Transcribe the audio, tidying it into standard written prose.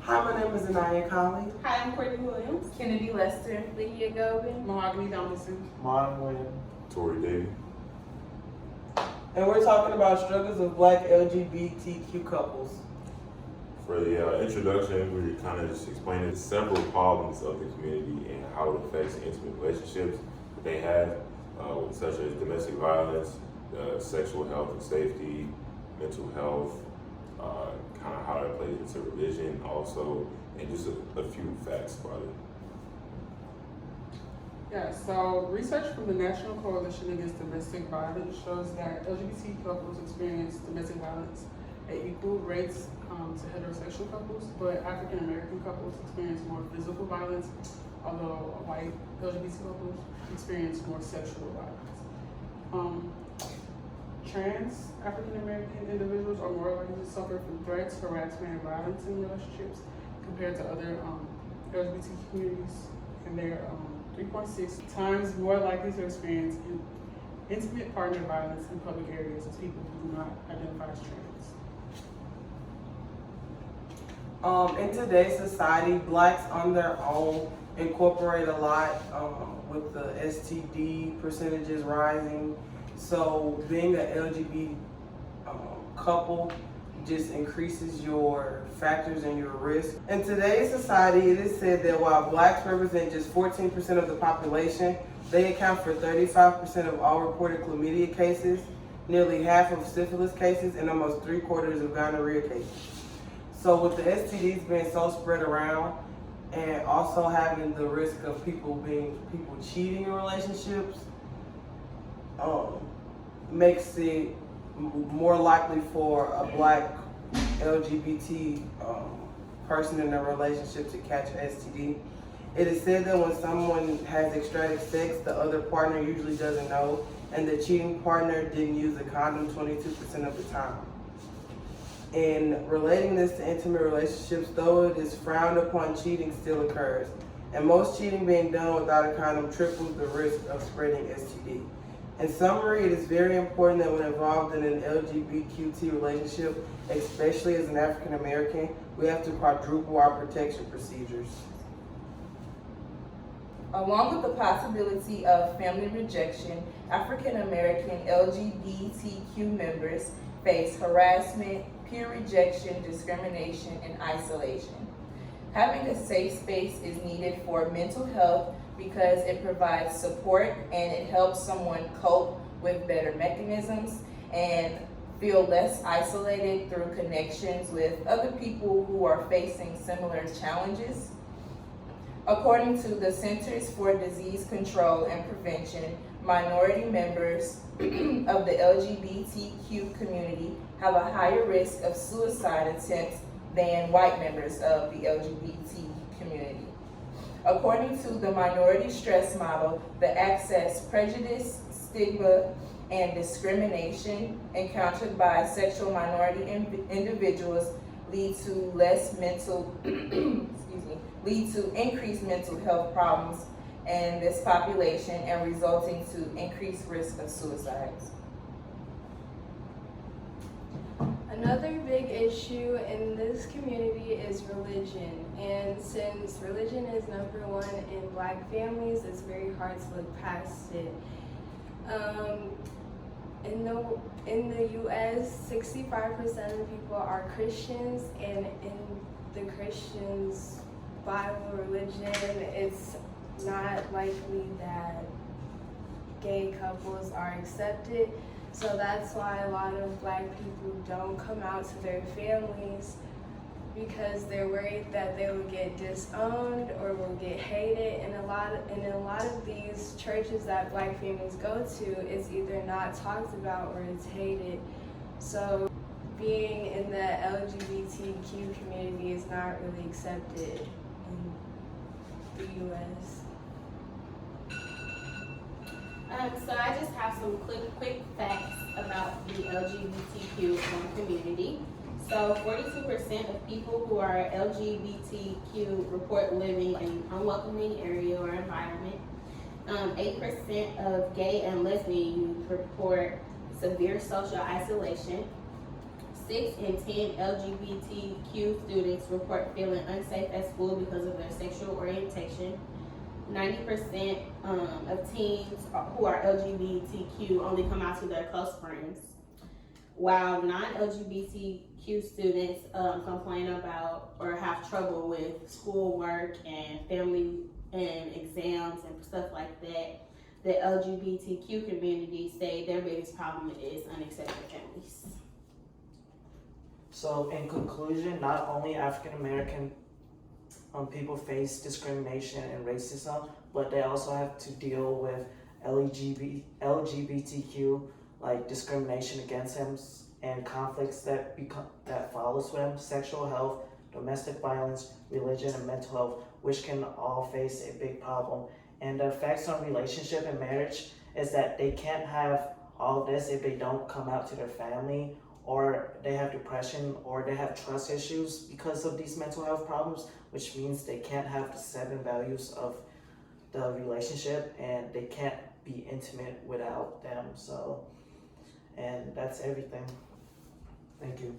Hi, my name is Anaya Colley. Hi, I'm Courtney Williams. Kennedy Lester. Lydia Gobin. Mahogany Donaldson. Martin Williams. Tori Davy. And we're talking about struggles of Black LGBTQ couples. For the introduction, we kind of just explaining several problems of the community and how it affects intimate relationships that they have, such as domestic violence, sexual health and safety, mental health, kind of how that plays into religion also, and just a few facts about it. Yeah, so research from the National Coalition Against Domestic Violence shows that LGBT couples experience domestic violence at equal rates to heterosexual couples, but African American couples experience more physical violence, although white LGBT couples experience more sexual violence. Trans African American individuals are more likely to suffer from threats, harassment, and violence in relationships compared to other LGBT communities, and they're 3.6 times more likely to experience intimate partner violence in public areas as people who do not identify as trans. In today's society, Blacks on their own incorporate a lot with the STD percentages rising. So being an LGBT couple just increases your factors and your risk. In today's society, it is said that while Blacks represent just 14% of the population, they account for 35% of all reported chlamydia cases, nearly half of syphilis cases, and almost 3/4 of gonorrhea cases. So with the STDs being so spread around, and also having the risk of people cheating in relationships, makes it more likely for a Black LGBT person in a relationship to catch STD. It is said that when someone has ecstatic sex, the other partner usually doesn't know, and the cheating partner didn't use a condom 22% of the time. In relating this to intimate relationships, though it is frowned upon, cheating still occurs. And most cheating being done without a condom triples the risk of spreading STD. In summary, it is very important that when involved in an LGBTQ relationship, especially as an African American, we have to quadruple our protection procedures. Along with the possibility of family rejection, African American LGBTQ members face harassment, peer rejection, discrimination, and isolation. Having a safe space is needed for mental health because it provides support and it helps someone cope with better mechanisms and feel less isolated through connections with other people who are facing similar challenges. According to the Centers for Disease Control and Prevention, minority members of the LGBTQ community have a higher risk of suicide attempts than white members of the LGBT community. According to the minority stress model, the access, prejudice, stigma, and discrimination encountered by sexual minority individuals lead to lead to increased mental health problems in this population and resulting to increased risk of suicides. Another big issue in this community is religion, and since religion is number one in Black families, it's very hard to look past it. In the U.S., 65% of people are Christians, and in the Christians' Bible religion, it's not likely that gay couples are accepted. So that's why a lot of Black people don't come out to their families, because they're worried that they will get disowned or will get hated. And a lot of these churches that Black families go to, it's either not talked about or it's hated. So being in the LGBTQ community is not really accepted in the U.S. So I just have some quick facts about the LGBTQ community. So 42% of people who are LGBTQ report living in an unwelcoming area or environment. 8% of gay and lesbian youth report severe social isolation. 6 in 10 LGBTQ students report feeling unsafe at school because of their sexual orientation. 90% of teens who are LGBTQ only come out to their close friends, while non-LGBTQ students complain about or have trouble with schoolwork and family and exams and stuff like that. The LGBTQ community say their biggest problem is unaccepted families. So in conclusion, not only African American people face discrimination and racism, but they also have to deal with LGBTQ like discrimination against them and conflicts that follows them, sexual health, domestic violence, religion, and mental health, which can all face a big problem. And the effects on relationship and marriage is that they can't have all of this if they don't come out to their family, or they have depression, or they have trust issues because of these mental health problems, which means they can't have the 7 values of the relationship and they can't be intimate without them. So, and that's everything. Thank you.